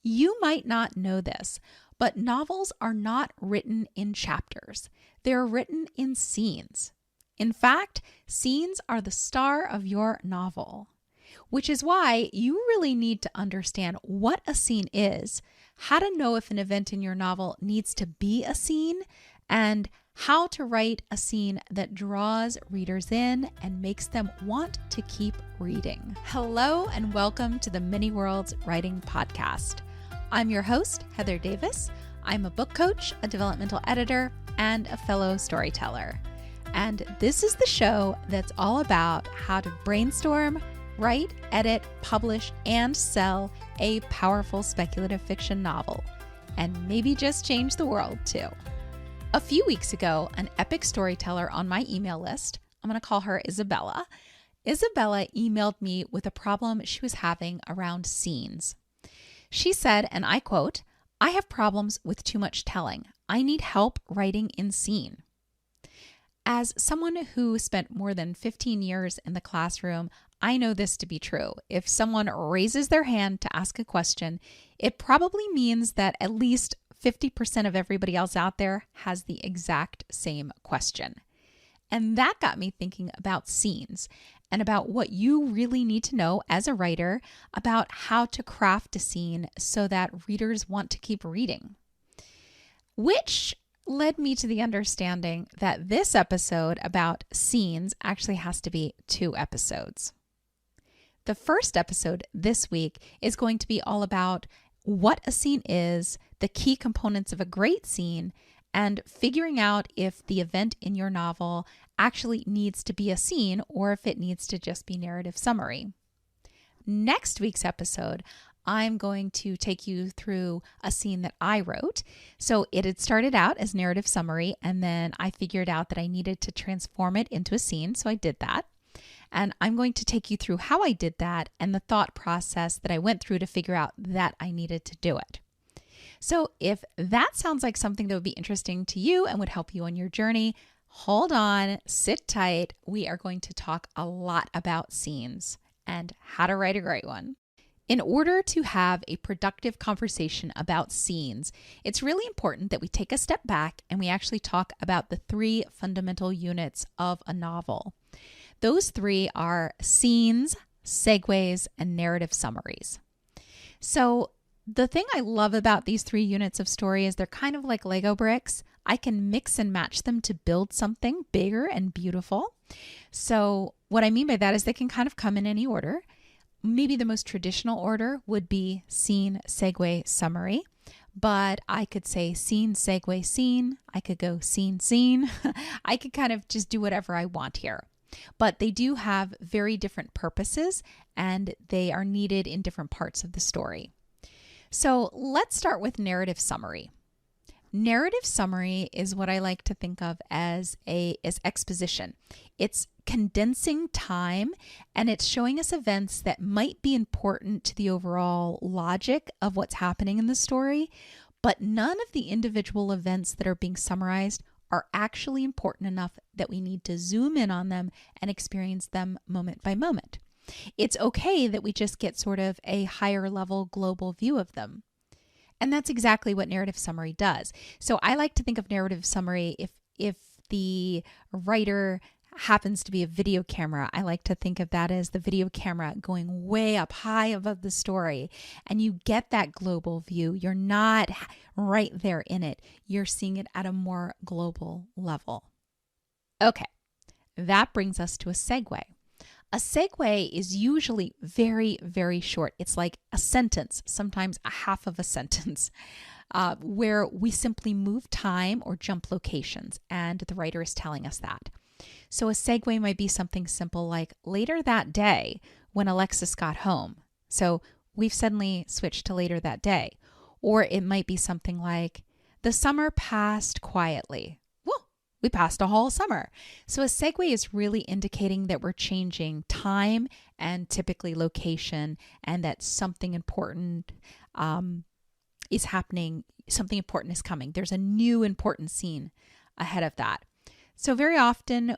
You might not know this, but novels are not written in chapters. They're written in scenes. In fact, scenes are the star of your novel, which is why you really need to understand what a scene is, how to know if an event in your novel needs to be a scene, and how to write a scene that draws readers in and makes them want to keep reading. Hello and welcome to the Many Worlds Writing Podcast. I'm your host, Heather Davis. I'm a book coach, a developmental editor, and a fellow storyteller. And this is the show that's all about how to brainstorm, write, edit, publish, and sell a powerful speculative fiction novel, and maybe just change the world too. A few weeks ago, an epic storyteller on my email list, I'm going to call her Isabella. Isabella emailed me with a problem she was having around scenes. She said, and I quote, "I have problems with too much telling. I need help writing in scene." As someone who spent more than 15 years in the classroom, I know this to be true. If someone raises their hand to ask a question, it probably means that at least 50% of everybody else out there has the exact same question. And that got me thinking about scenes and about what you really need to know as a writer about how to craft a scene so that readers want to keep reading. Which led me to the understanding that this episode about scenes actually has to be 2 episodes. The first episode this week is going to be all about what a scene is, the key components of a great scene, and figuring out if the event in your novel actually needs to be a scene or if it needs to just be narrative summary. Next week's episode, I'm going to take you through a scene that I wrote. So it had started out as narrative summary, and then I figured out that I needed to transform it into a scene, so I did that. And I'm going to take you through how I did that and the thought process that I went through to figure out that I needed to do it. So if that sounds like something that would be interesting to you and would help you on your journey, hold on, sit tight. We are going to talk a lot about scenes and how to write a great one. In order to have a productive conversation about scenes, it's really important that we take a step back and we actually talk about the 3 fundamental units of a novel. Those 3 are scenes, segues, and narrative summaries. So the thing I love about these 3 units of story is they're kind of like Lego bricks. I can mix and match them to build something bigger and beautiful. So what I mean by that is they can kind of come in any order. Maybe the most traditional order would be scene, segue, summary. But I could say scene, segue, scene. I could go scene, scene. I could kind of just do whatever I want here. But they do have very different purposes and they are needed in different parts of the story. So let's start with narrative summary. Narrative summary is what I like to think of as exposition. It's condensing time and it's showing us events that might be important to the overall logic of what's happening in the story, but none of the individual events that are being summarized are actually important enough that we need to zoom in on them and experience them moment by moment. It's okay that we just get sort of a higher level global view of them. And that's exactly what narrative summary does. So I like to think of narrative summary if the writer happens to be a video camera, I like to think of that as the video camera going way up high above the story. And you get that global view. You're not right there in it. You're seeing it at a more global level. Okay, that brings us to a segue. A segue is usually very, very short. It's like a sentence, sometimes a half of a sentence, where we simply move time or jump locations, and the writer is telling us that. So a segue might be something simple like later that day when Alexis got home. So we've suddenly switched to later that day. Or it might be something like the summer passed quietly. We passed a whole summer. So a segue is really indicating that we're changing time and typically location, and that something important is happening. Something important is coming. There's a new important scene ahead of that. So very often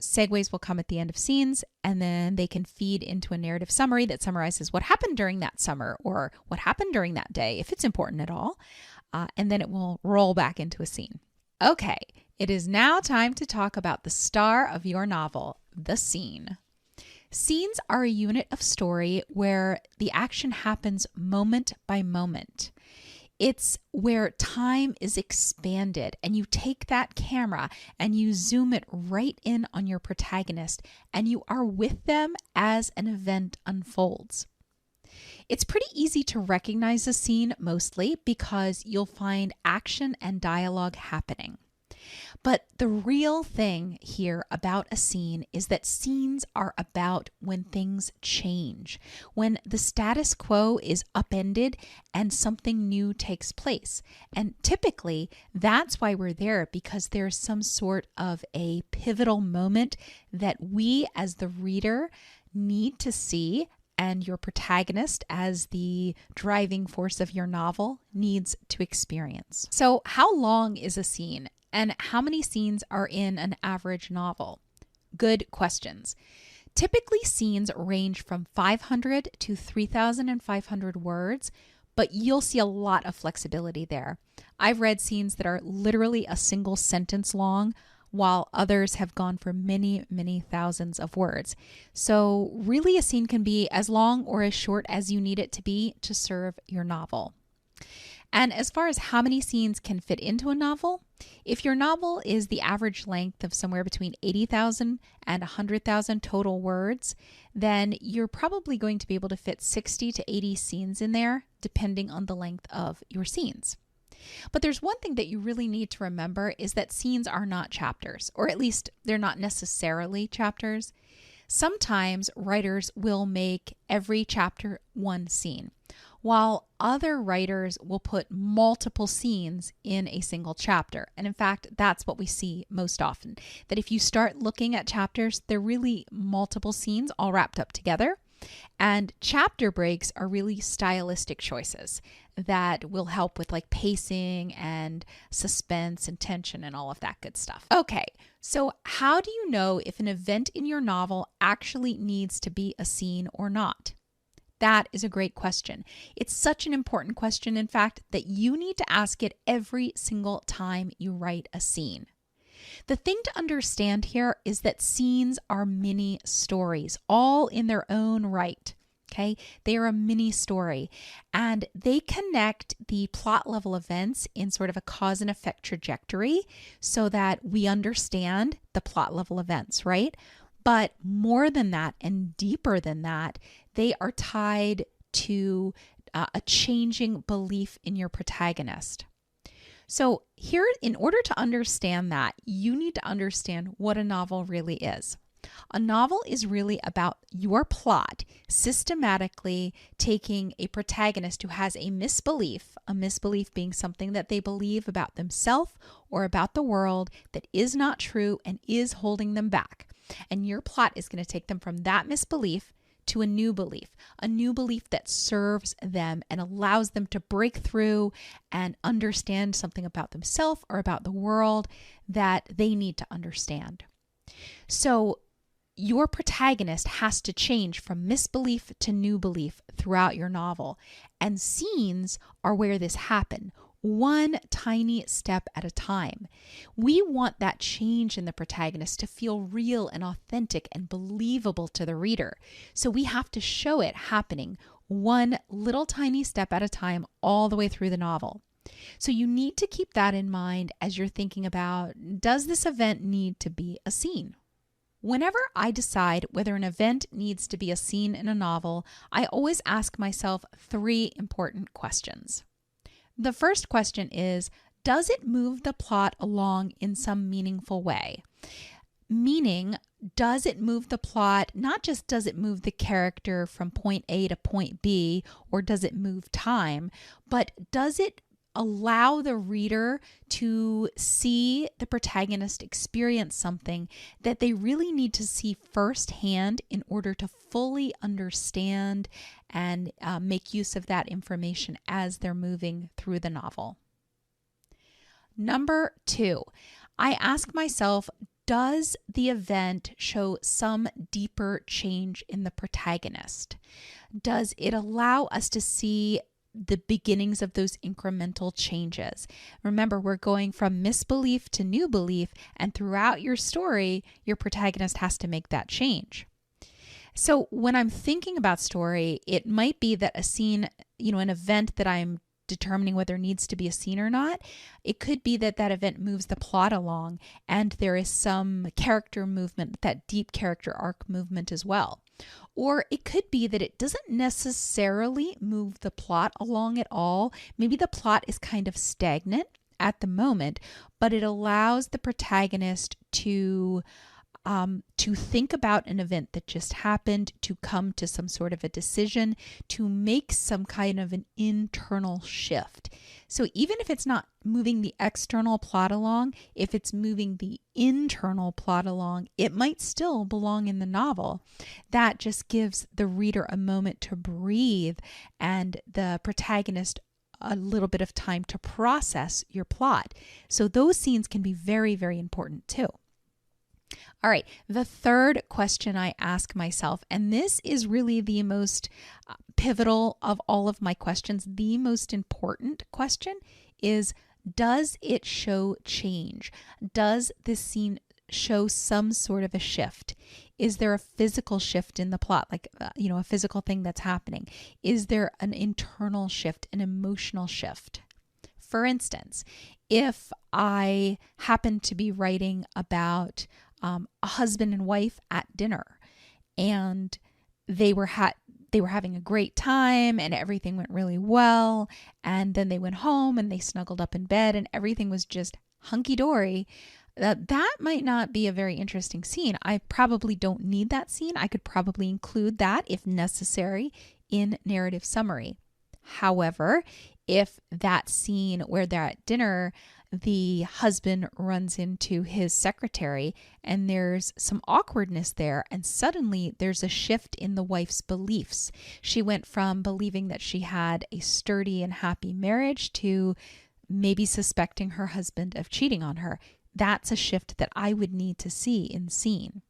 segues will come at the end of scenes, and then they can feed into a narrative summary that summarizes what happened during that summer or what happened during that day, if it's important at all. And then it will roll back into a scene. Okay, it is now time to talk about the star of your novel, the scene. Scenes are a unit of story where the action happens moment by moment. It's where time is expanded and you take that camera and you zoom it right in on your protagonist and you are with them as an event unfolds. It's pretty easy to recognize a scene mostly because you'll find action and dialogue happening. But the real thing here about a scene is that scenes are about when things change, when the status quo is upended and something new takes place. And typically, that's why we're there, because there's some sort of a pivotal moment that we as the reader need to see, and your protagonist, as the driving force of your novel, needs to experience. So, how long is a scene? And how many scenes are in an average novel? Good questions. Typically, scenes range from 500 to 3,500 words, but you'll see a lot of flexibility there. I've read scenes that are literally a single sentence long, while others have gone for many, many thousands of words. So really, a scene can be as long or as short as you need it to be to serve your novel. And as far as how many scenes can fit into a novel, if your novel is the average length of somewhere between 80,000 and 100,000 total words, then you're probably going to be able to fit 60 to 80 scenes in there, depending on the length of your scenes. But there's one thing that you really need to remember is that scenes are not chapters, or at least they're not necessarily chapters. Sometimes writers will make every chapter one scene, while other writers will put multiple scenes in a single chapter. And in fact, that's what we see most often, that if you start looking at chapters, they're really multiple scenes all wrapped up together. And chapter breaks are really stylistic choices that will help with like pacing and suspense and tension and all of that good stuff. Okay, so how do you know if an event in your novel actually needs to be a scene or not? That is a great question. It's such an important question, in fact, that you need to ask it every single time you write a scene. The thing to understand here is that scenes are mini stories, all in their own right. Okay, they are a mini story, and they connect the plot level events in sort of a cause and effect trajectory so that we understand the plot level events, right? But more than that and deeper than that, they are tied to a changing belief in your protagonist. So here, in order to understand that, you need to understand what a novel really is. A novel is really about your plot systematically taking a protagonist who has a misbelief being something that they believe about themselves or about the world that is not true and is holding them back. And your plot is going to take them from that misbelief to a new belief that serves them and allows them to break through and understand something about themselves or about the world that they need to understand. So your protagonist has to change from misbelief to new belief throughout your novel. And scenes are where this happens, one tiny step at a time. We want that change in the protagonist to feel real and authentic and believable to the reader. So we have to show it happening one little tiny step at a time all the way through the novel. So you need to keep that in mind as you're thinking about, does this event need to be a scene? Whenever I decide whether an event needs to be a scene in a novel, I always ask myself three important questions. The first question is, does it move the plot along in some meaningful way? Meaning, does it move the plot, not just does it move the character from point A to point B, or does it move time, but does it allow the reader to see the protagonist experience something that they really need to see firsthand in order to fully understand and make use of that information as they're moving through the novel. Number two, I ask myself, does the event show some deeper change in the protagonist? Does it allow us to see the beginnings of those incremental changes? Remember, we're going from misbelief to new belief, and throughout your story, your protagonist has to make that change. So when I'm thinking about story, it might be that a scene, an event that I'm determining whether it needs to be a scene or not, it could be that that event moves the plot along and there is some character movement, that deep character arc movement as well. Or it could be that it doesn't necessarily move the plot along at all. Maybe the plot is kind of stagnant at the moment, but it allows the protagonist to think about an event that just happened, to come to some sort of a decision, to make some kind of an internal shift. So even if it's not moving the external plot along, if it's moving the internal plot along, it might still belong in the novel. That just gives the reader a moment to breathe and the protagonist a little bit of time to process your plot. So those scenes can be very, very important too. All right, the third question I ask myself, and this is really the most pivotal of all of my questions, the most important question is, does it show change? Does this scene show some sort of a shift? Is there a physical shift in the plot, like, a physical thing that's happening? Is there an internal shift, an emotional shift? For instance, if I happen to be writing about a husband and wife at dinner, and they were having a great time and everything went really well, and then they went home and they snuggled up in bed and everything was just hunky-dory, that might not be a very interesting scene. I probably don't need that scene. I could probably include that if necessary in narrative summary. However, if that scene where they're at dinner, the husband runs into his secretary and there's some awkwardness there, and suddenly there's a shift in the wife's beliefs. She went from believing that she had a sturdy and happy marriage to maybe suspecting her husband of cheating on her. That's a shift that I would need to see in scene.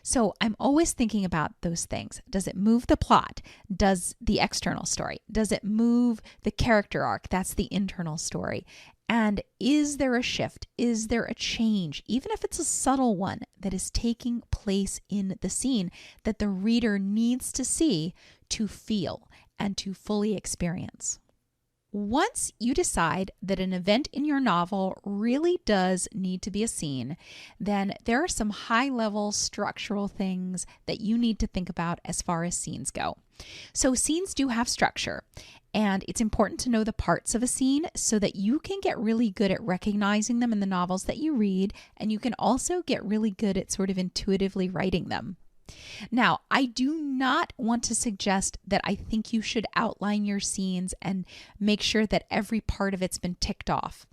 So I'm always thinking about those things. Does it move the plot? Does the external story? Does it move the character arc? That's the internal story. And is there a shift? Is there a change, even if it's a subtle one, that is taking place in the scene that the reader needs to see to feel and to fully experience? Once you decide that an event in your novel really does need to be a scene, then there are some high-level structural things that you need to think about as far as scenes go. So scenes do have structure, and it's important to know the parts of a scene so that you can get really good at recognizing them in the novels that you read, and you can also get really good at sort of intuitively writing them. Now, I do not want to suggest that I think you should outline your scenes and make sure that every part of it's been ticked off.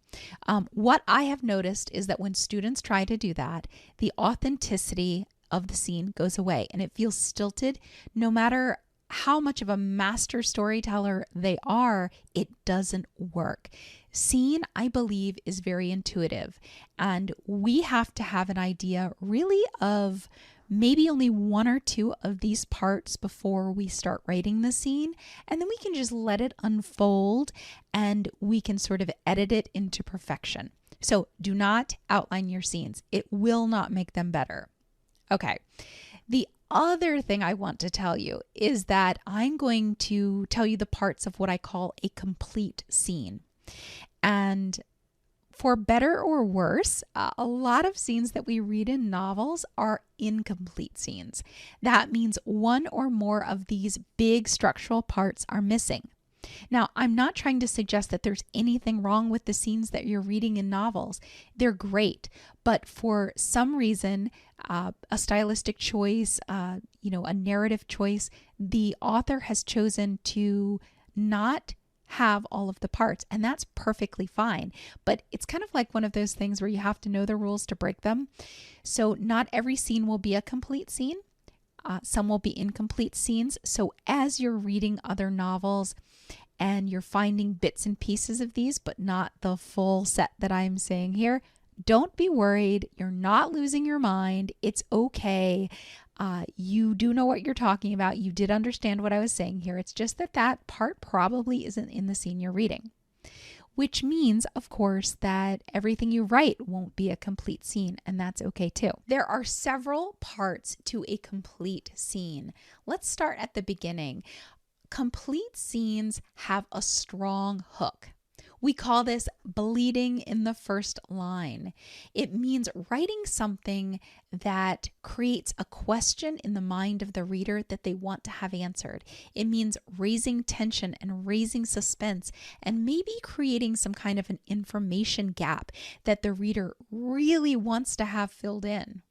What I have noticed is that when students try to do that, the authenticity of the scene goes away and it feels stilted. No matter how much of a master storyteller they are, it doesn't work. Scene, I believe, is very intuitive, and we have to have an idea really of maybe only one or two of these parts before we start writing the scene, and then we can just let it unfold and we can sort of edit it into perfection. So do not outline your scenes. It will not make them better. Okay. The other thing I want to tell you is that I'm going to tell you the parts of what I call a complete scene. And for better or worse, a lot of scenes that we read in novels are incomplete scenes. That means one or more of these big structural parts are missing. Now, I'm not trying to suggest that there's anything wrong with the scenes that you're reading in novels. They're great, but for some reason, a stylistic choice, a narrative choice, the author has chosen to not have all of the parts, and that's perfectly fine. But it's kind of like one of those things where you have to know the rules to break them. So not every scene will be a complete scene. Some will be incomplete scenes. So as you're reading other novels and you're finding bits and pieces of these, but not the full set that I'm saying here, don't be worried. You're not losing your mind. It's okay. You do know what you're talking about. You did understand what I was saying here. It's just that that part probably isn't in the scene you're reading, which means, of course, that everything you write won't be a complete scene, and that's okay too. There are several parts to a complete scene. Let's start at the beginning. Complete scenes have a strong hook. We call this bleeding in the first line. It means writing something that creates a question in the mind of the reader that they want to have answered. It means raising tension and raising suspense and maybe creating some kind of an information gap that the reader really wants to have filled in.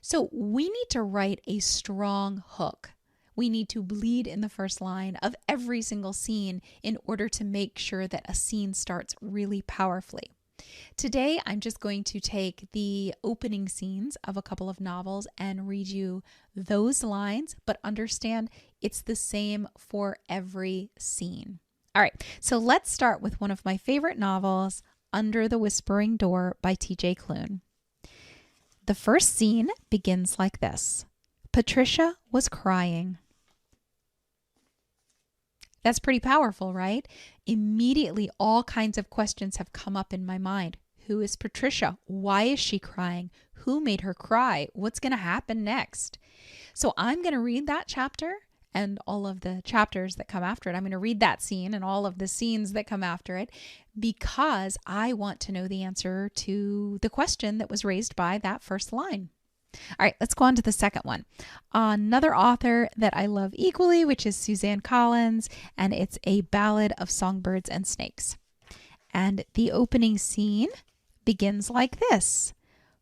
So we need to write a strong hook. We need to bleed in the first line of every single scene in order to make sure that a scene starts really powerfully. Today, I'm just going to take the opening scenes of a couple of novels and read you those lines, but understand it's the same for every scene. All right, so let's start with one of my favorite novels, Under the Whispering Door by T.J. Klune. The first scene begins like this. Patricia was crying. That's pretty powerful, right? Immediately, all kinds of questions have come up in my mind. Who is Patricia? Why is she crying? Who made her cry? What's going to happen next? So I'm going to read that chapter and all of the chapters that come after it. I'm going to read that scene and all of the scenes that come after it because I want to know the answer to the question that was raised by that first line. All right, let's go on to the second one. Another author that I love equally, which is Suzanne Collins, and it's A Ballad of Songbirds and Snakes. And the opening scene begins like this.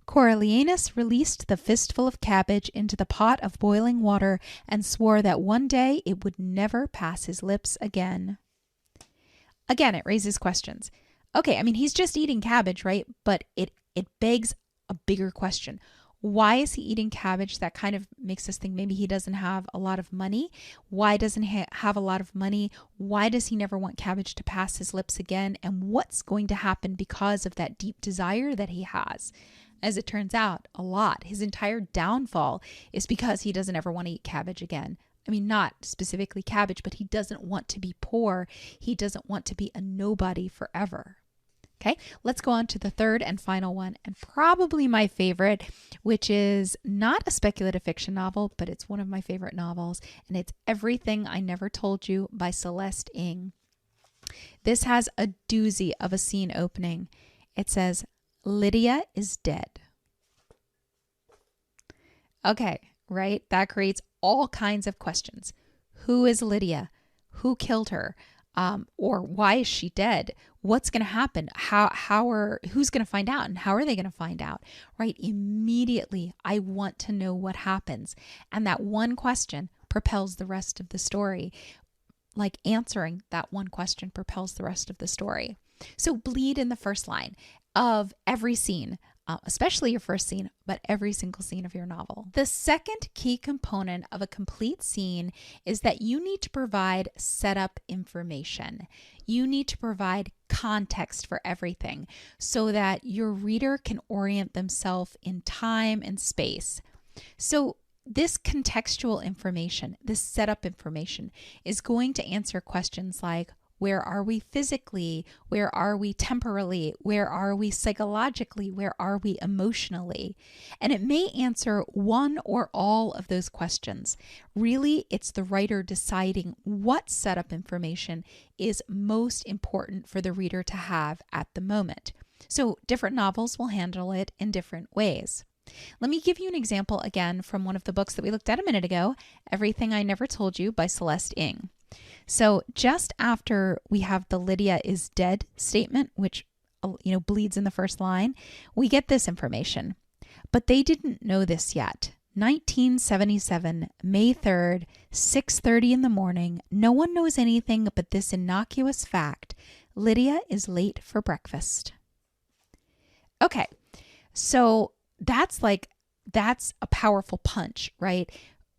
Coriolanus released the fistful of cabbage into the pot of boiling water and swore that one day it would never pass his lips again. Again, it raises questions. Okay, I mean, he's just eating cabbage, right? But it begs a bigger question. Why is he eating cabbage? That kind of makes us think maybe he doesn't have a lot of money. Why doesn't he have a lot of money? Why does he never want cabbage to pass his lips again? And what's going to happen because of that deep desire that he has? As it turns out, a lot. His entire downfall is because he doesn't ever want to eat cabbage again. I mean, not specifically cabbage, but he doesn't want to be poor. He doesn't want to be a nobody forever. Okay, let's go on to the third and final one, and probably my favorite, which is not a speculative fiction novel, but it's one of my favorite novels, and it's Everything I Never Told You by Celeste Ng. This has a doozy of a scene opening. It says, Lydia is dead. Okay, right? That creates all kinds of questions. Who is Lydia? Who killed her? Or why is she dead? What's going to happen? Who's going to find out? And how are they going to find out? Right? Immediately, I want to know what happens. And that one question propels the rest of the story. Like answering that one question propels the rest of the story. So bleed in the first line of every scene, especially your first scene, but every single scene of your novel. The second key component of a complete scene is that you need to provide setup information. You need to provide context for everything so that your reader can orient themselves in time and space. So this contextual information, this setup information, is going to answer questions like, where are we physically? Where are we temporally? Where are we psychologically? Where are we emotionally? And it may answer one or all of those questions. Really, it's the writer deciding what setup information is most important for the reader to have at the moment. So different novels will handle it in different ways. Let me give you an example again from one of the books that we looked at a minute ago, Everything I Never Told You by Celeste Ng. So just after we have the Lydia is dead statement, which, bleeds in the first line, we get this information. But they didn't know this yet. 1977, May 3rd, 6:30 in the morning. No one knows anything but this innocuous fact. Lydia is late for breakfast. Okay, so that's a powerful punch, right?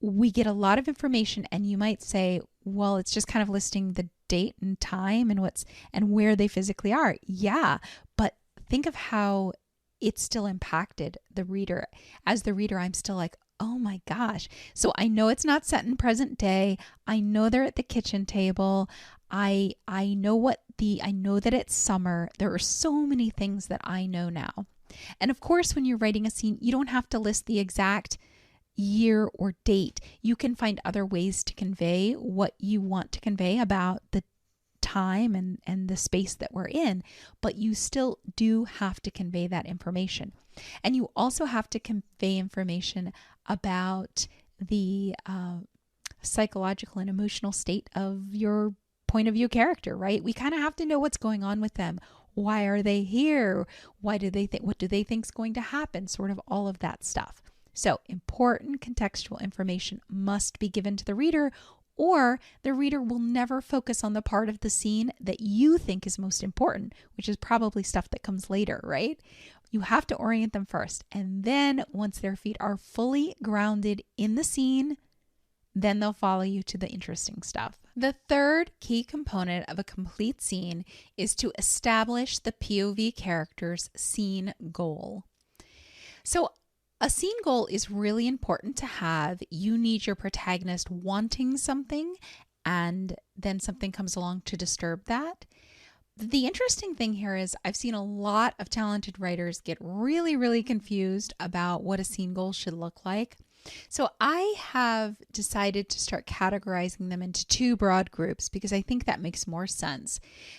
We get a lot of information and you might say, well, it's just kind of listing the date and time and where they physically are. Yeah, but think of how it still impacted the reader. As the reader, I'm still like, oh my gosh. So I know it's not set in present day. I know they're at the kitchen table. I know that it's summer. There are so many things that I know now. And of course, when you're writing a scene, you don't have to list the exact year or date. You can find other ways to convey what you want to convey about the time and the space that we're in, but you still do have to convey that information. And you also have to convey information about the psychological and emotional state of your point of view character, right? We kind of have to know what's going on with them. Why are they here? What do they think is going to happen? Sort of all of that stuff. So important contextual information must be given to the reader, or the reader will never focus on the part of the scene that you think is most important, which is probably stuff that comes later, right? You have to orient them first. And then once their feet are fully grounded in the scene, then they'll follow you to the interesting stuff. The third key component of a complete scene is to establish the POV character's scene goal. So a scene goal is really important to have. You need your protagonist wanting something, and then something comes along to disturb that. The interesting thing here is I've seen a lot of talented writers get really, really confused about what a scene goal should look like. So I have decided to start categorizing them into two broad groups because I think that makes more sense.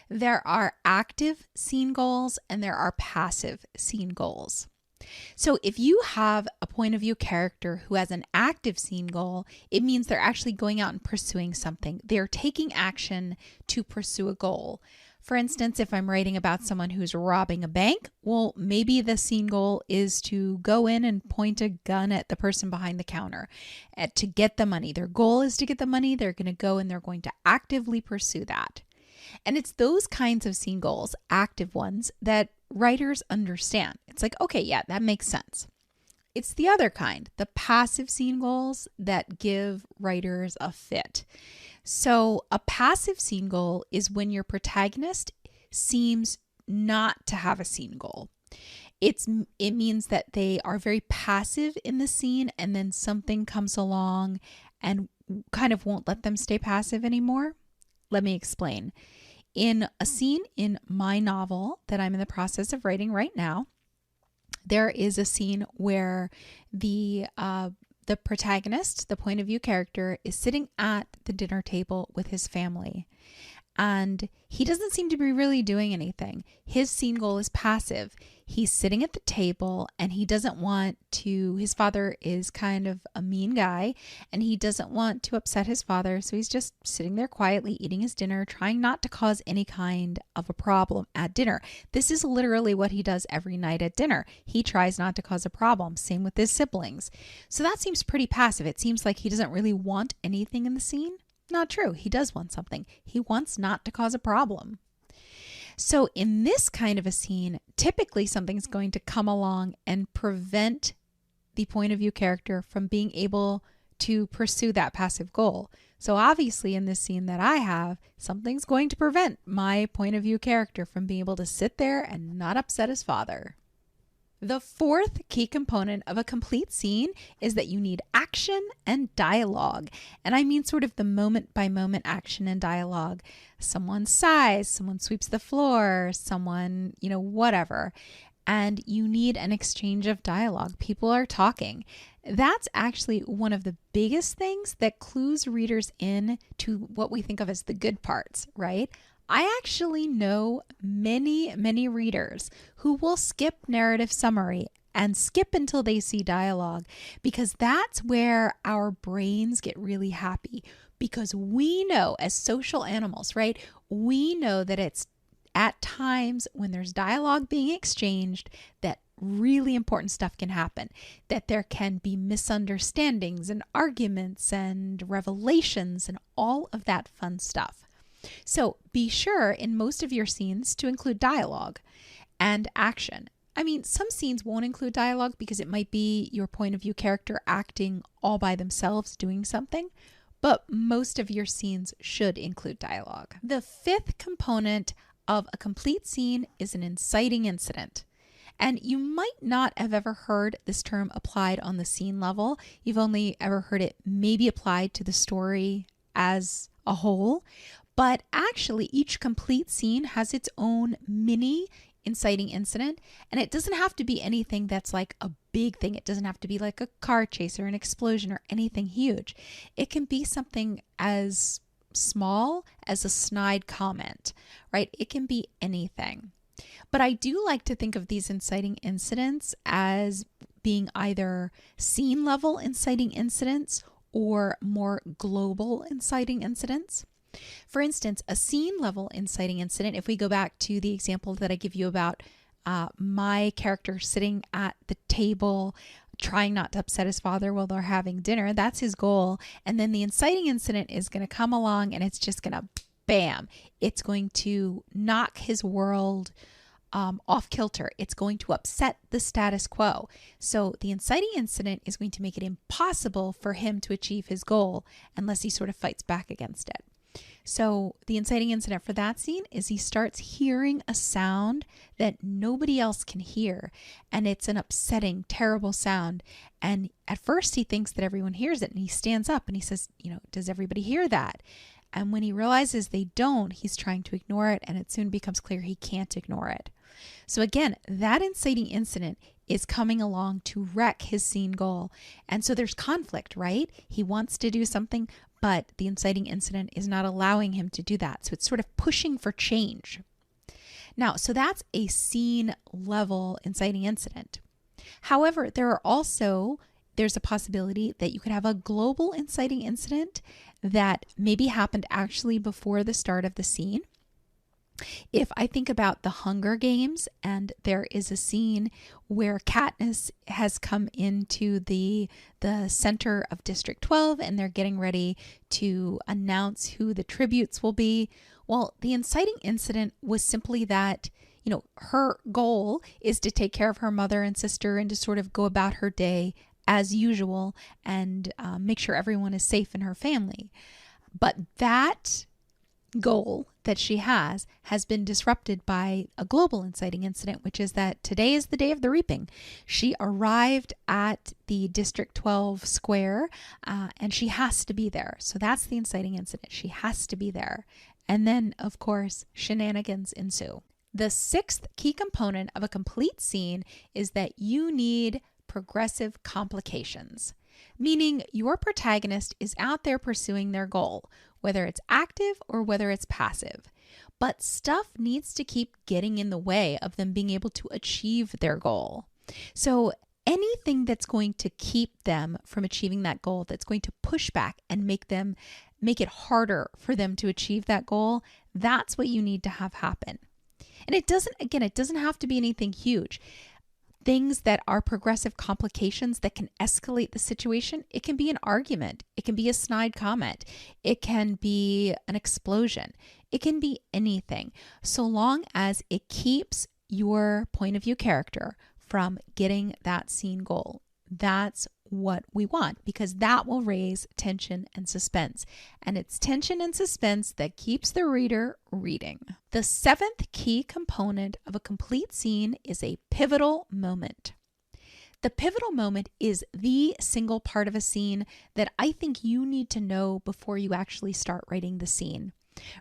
There are active scene goals and there are passive scene goals. So if you have a point of view character who has an active scene goal, it means they're actually going out and pursuing something. They're taking action to pursue a goal. For instance, if I'm writing about someone who's robbing a bank, well, maybe the scene goal is to go in and point a gun at the person behind the counter to get the money. Their goal is to get the money. They're going to go and they're going to actively pursue that. And it's those kinds of scene goals, active ones, that writers understand. It's like, okay, yeah, that makes sense. It's the other kind, the passive scene goals, that give writers a fit. So a passive scene goal is when your protagonist seems not to have a scene goal. It means that they are very passive in the scene, and then something comes along and kind of won't let them stay passive anymore. Let me explain. In a scene in my novel that I'm in the process of writing right now, there is a scene where the protagonist, the point of view character, is sitting at the dinner table with his family. And he doesn't seem to be really doing anything. His scene goal is passive. He's sitting at the table and he doesn't want to, his father is kind of a mean guy and he doesn't want to upset his father. So he's just sitting there quietly eating his dinner, trying not to cause any kind of a problem at dinner. This is literally what he does every night at dinner. He tries not to cause a problem. Same with his siblings. So that seems pretty passive. It seems like he doesn't really want anything in the scene. Not true. He does want something. He wants not to cause a problem. So in this kind of a scene, typically something's going to come along and prevent the point of view character from being able to pursue that passive goal. So obviously in this scene that I have, something's going to prevent my point of view character from being able to sit there and not upset his father. The fourth key component of a complete scene is that you need action and dialogue. And I mean sort of the moment by moment action and dialogue. Someone sighs, someone sweeps the floor, someone, whatever. And you need an exchange of dialogue. People are talking. That's actually one of the biggest things that clues readers in to what we think of as the good parts, right? I actually know many, many readers who will skip narrative summary and skip until they see dialogue, because that's where our brains get really happy, because we know as social animals, right? We know that it's at times when there's dialogue being exchanged that really important stuff can happen, that there can be misunderstandings and arguments and revelations and all of that fun stuff. So be sure in most of your scenes to include dialogue and action. I mean, some scenes won't include dialogue because it might be your point of view character acting all by themselves doing something, but most of your scenes should include dialogue. The fifth component of a complete scene is an inciting incident. And you might not have ever heard this term applied on the scene level. You've only ever heard it maybe applied to the story as a whole. But actually, each complete scene has its own mini inciting incident. And it doesn't have to be anything that's like a big thing. It doesn't have to be like a car chase or an explosion or anything huge. It can be something as small as a snide comment, right? It can be anything. But I do like to think of these inciting incidents as being either scene level inciting incidents or more global inciting incidents. For instance, a scene level inciting incident, if we go back to the example that I give you about my character sitting at the table trying not to upset his father while they're having dinner, that's his goal. And then the inciting incident is going to come along and it's just going to bam, it's going to knock his world off kilter. It's going to upset the status quo. So the inciting incident is going to make it impossible for him to achieve his goal unless he sort of fights back against it. So the inciting incident for that scene is he starts hearing a sound that nobody else can hear. And it's an upsetting, terrible sound. And at first he thinks that everyone hears it and he stands up and he says, does everybody hear that? And when he realizes they don't, he's trying to ignore it, and it soon becomes clear he can't ignore it. So again, that inciting incident is coming along to wreck his scene goal. And so there's conflict, right? He wants to do something, but the inciting incident is not allowing him to do that. So it's sort of pushing for change. Now, so that's a scene level inciting incident. However, there's a possibility that you could have a global inciting incident that maybe happened actually before the start of the scene. If I think about the Hunger Games, and there is a scene where Katniss has come into the center of District 12 and they're getting ready to announce who the tributes will be. Well, the inciting incident was simply that, her goal is to take care of her mother and sister and to sort of go about her day as usual and make sure everyone is safe in her family. But that goal that she has been disrupted by a global inciting incident, which is that today is the day of the reaping. She arrived at the District 12 square and she has to be there. So that's the inciting incident. She has to be there. And then, of course, shenanigans ensue. The sixth key component of a complete scene is that you need progressive complications, meaning your protagonist is out there pursuing their goal, whether it's active or whether it's passive. But stuff needs to keep getting in the way of them being able to achieve their goal. So anything that's going to keep them from achieving that goal, that's going to push back and make it harder for them to achieve that goal, that's what you need to have happen. And it doesn't have to be anything huge. Things that are progressive complications that can escalate the situation. It can be an argument. It can be a snide comment. It can be an explosion. It can be anything, so long as it keeps your point of view character from getting that scene goal. That's what we want, because that will raise tension and suspense. And it's tension and suspense that keeps the reader reading. The seventh key component of a complete scene is a pivotal moment. The pivotal moment is the single part of a scene that I think you need to know before you actually start writing the scene.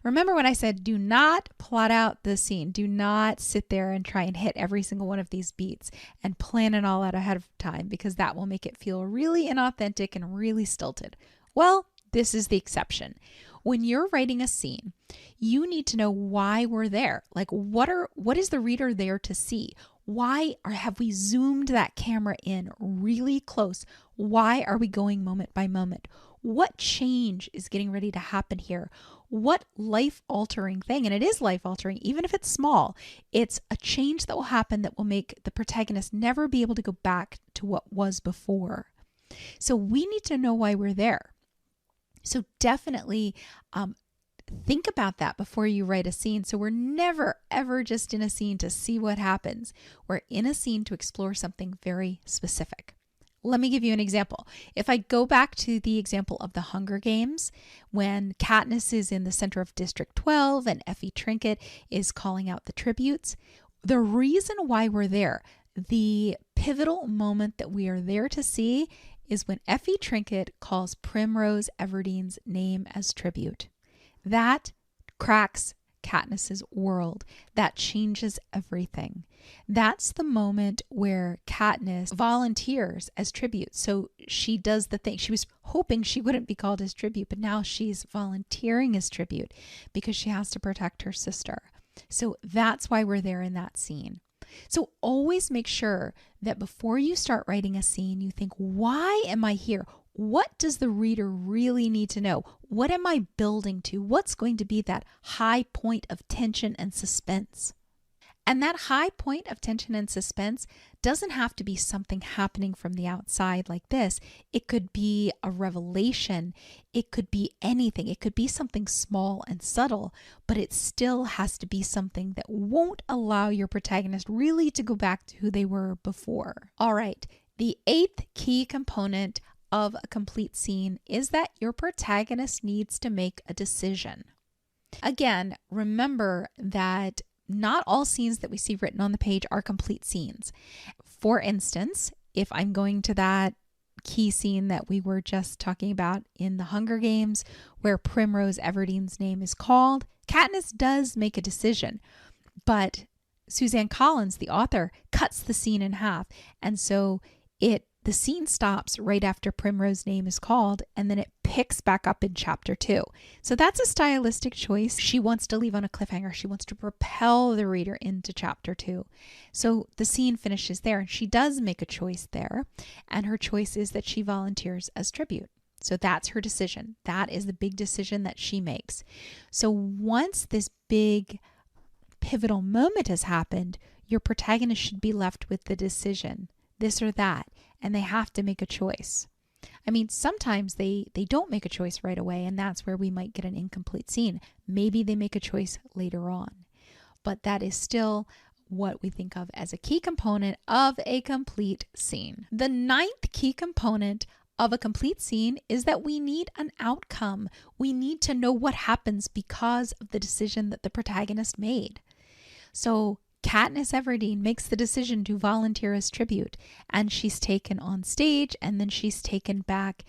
Remember when I said, do not plot out the scene. Do not sit there and try and hit every single one of these beats and plan it all out ahead of time, because that will make it feel really inauthentic and really stilted. Well, this is the exception. When you're writing a scene, you need to know why we're there. Like, what is the reader there to see? Have we zoomed that camera in really close? Why are we going moment by moment? What change is getting ready to happen here? What life-altering thing, and it is life-altering, even if it's small, it's a change that will happen that will make the protagonist never be able to go back to what was before. So we need to know why we're there. So definitely think about that before you write a scene. So we're never, ever just in a scene to see what happens. We're in a scene to explore something very specific. Let me give you an example. If I go back to the example of the Hunger Games, when Katniss is in the center of District 12 and Effie Trinket is calling out the tributes, the reason why we're there, the pivotal moment that we are there to see is when Effie Trinket calls Primrose Everdene's name as tribute. That cracks Katniss's world. That changes everything. That's the moment where Katniss volunteers as tribute. So she does the thing. She was hoping she wouldn't be called as tribute, but now she's volunteering as tribute because she has to protect her sister. So that's why we're there in that scene. So always make sure that before you start writing a scene, you think, why am I here? What does the reader really need to know? What am I building to? What's going to be that high point of tension and suspense? And that high point of tension and suspense doesn't have to be something happening from the outside like this. It could be a revelation. It could be anything. It could be something small and subtle, but it still has to be something that won't allow your protagonist really to go back to who they were before. All right, the 8th key component of a complete scene is that your protagonist needs to make a decision. Again, remember that not all scenes that we see written on the page are complete scenes. For instance, if I'm going to that key scene that we were just talking about in the Hunger Games, where Primrose Everdene's name is called, Katniss does make a decision, but Suzanne Collins, the author, cuts the scene in half. And so the scene stops right after Primrose's name is called, and then it picks back up in chapter 2. So that's a stylistic choice. She wants to leave on a cliffhanger. She wants to propel the reader into chapter 2. So the scene finishes there, and she does make a choice there. And her choice is that she volunteers as tribute. So that's her decision. That is the big decision that she makes. So once this big pivotal moment has happened, your protagonist should be left with the decision, this or that. And they have to make a choice. I mean, sometimes they don't make a choice right away, and that's where we might get an incomplete scene. Maybe they make a choice later on. But that is still what we think of as a key component of a complete scene. The 9th key component of a complete scene is that we need an outcome. We need to know what happens because of the decision that the protagonist made. So Katniss Everdeen makes the decision to volunteer as tribute, and she's taken on stage, and then she's taken back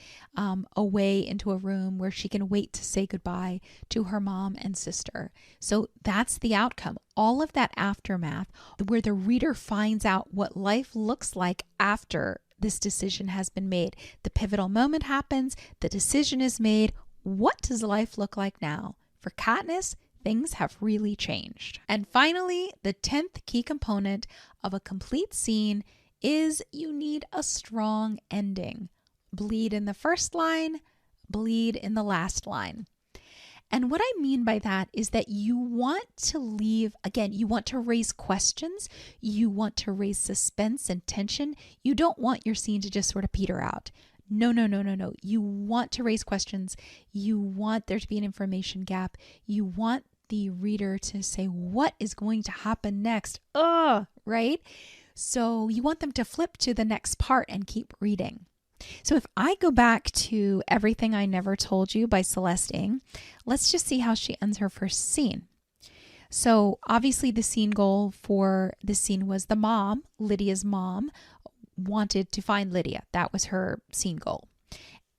away into a room where she can wait to say goodbye to her mom and sister. So that's the outcome. All of that aftermath, where the reader finds out what life looks like after this decision has been made. The pivotal moment happens, the decision is made. What does life look like now? For Katniss, things have really changed. And finally, the 10th key component of a complete scene is you need a strong ending. Bleed in the first line, bleed in the last line. And what I mean by that is that you want to leave, again, you want to raise questions, you want to raise suspense and tension. You don't want your scene to just sort of peter out. No. You want to raise questions. You want there to be an information gap. You want the reader to say, what is going to happen next? Right? So you want them to flip to the next part and keep reading. So if I go back to Everything I Never Told You by Celeste Ng, let's just see how she ends her first scene. So obviously the scene goal for this scene was the mom, Lydia's mom, wanted to find Lydia. That was her scene goal.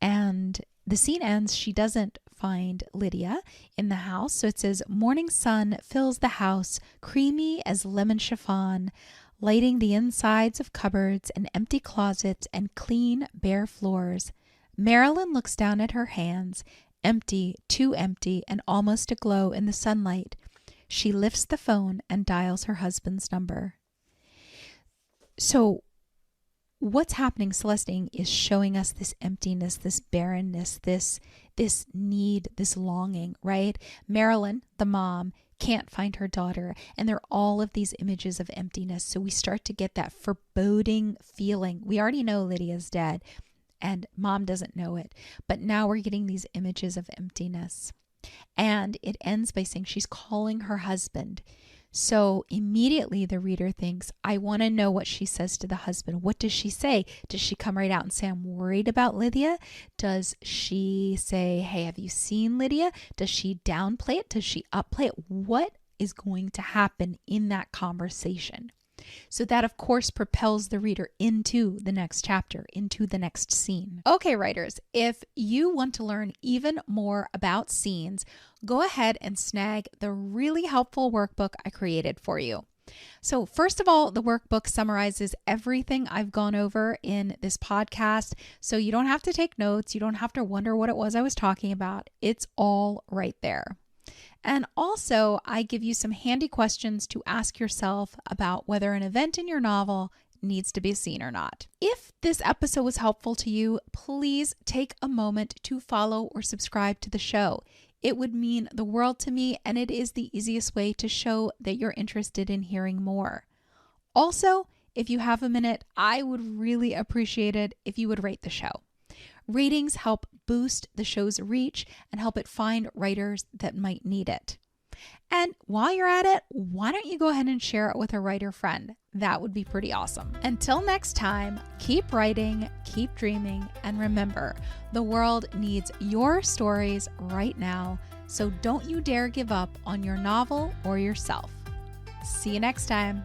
And the scene ends, she doesn't find Lydia in the house. So it says, morning sun fills the house, creamy as lemon chiffon, lighting the insides of cupboards and empty closets and clean, bare floors. Marilyn looks down at her hands, empty, too empty, and almost aglow in the sunlight. She lifts the phone and dials her husband's number. So what's happening, Celeste Ng is showing us this emptiness, this barrenness, this need, this longing, right? Marilyn, the mom, can't find her daughter, and there are all of these images of emptiness. So we start to get that foreboding feeling. We already know Lydia's dead, and mom doesn't know it, but now we're getting these images of emptiness. And it ends by saying she's calling her husband. So immediately the reader thinks, I want to know what she says to the husband. What does she say? Does she come right out and say, I'm worried about Lydia? Does she say, hey, have you seen Lydia? Does she downplay it? Does she upplay it? What is going to happen in that conversation? So that, of course, propels the reader into the next chapter, into the next scene. Okay, writers, if you want to learn even more about scenes, go ahead and snag the really helpful workbook I created for you. So first of all, the workbook summarizes everything I've gone over in this podcast. So you don't have to take notes. You don't have to wonder what it was I was talking about. It's all right there. And also, I give you some handy questions to ask yourself about whether an event in your novel needs to be seen or not. If this episode was helpful to you, please take a moment to follow or subscribe to the show. It would mean the world to me, and it is the easiest way to show that you're interested in hearing more. Also, if you have a minute, I would really appreciate it if you would rate the show. Ratings help boost the show's reach and help it find writers that might need it. And while you're at it, why don't you go ahead and share it with a writer friend? That would be pretty awesome. Until next time, keep writing, keep dreaming, and remember, the world needs your stories right now, so don't you dare give up on your novel or yourself. See you next time.